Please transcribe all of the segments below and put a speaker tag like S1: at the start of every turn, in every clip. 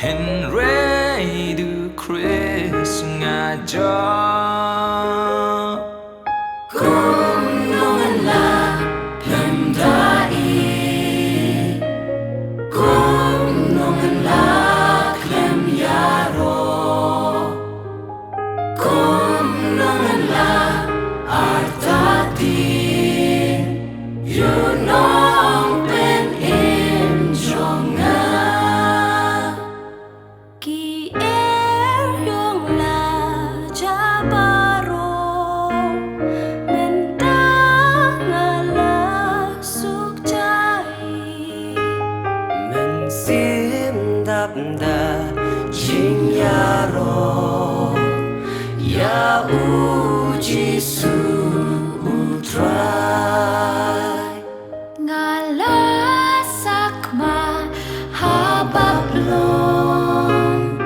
S1: Henry du Chris ngaja
S2: Kum nungan la lemdai Kum nungan la klem yaro Kum nungan la artati Yunong pen in jonga Ki yong la jabaro đập đà chính yaro ya u jisu utrai ngala sakma habab long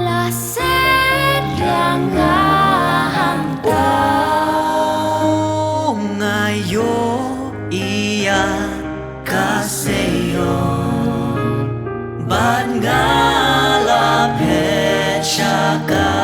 S2: la set yang hamta ngayo iya kaseyo Ban ngala pechaka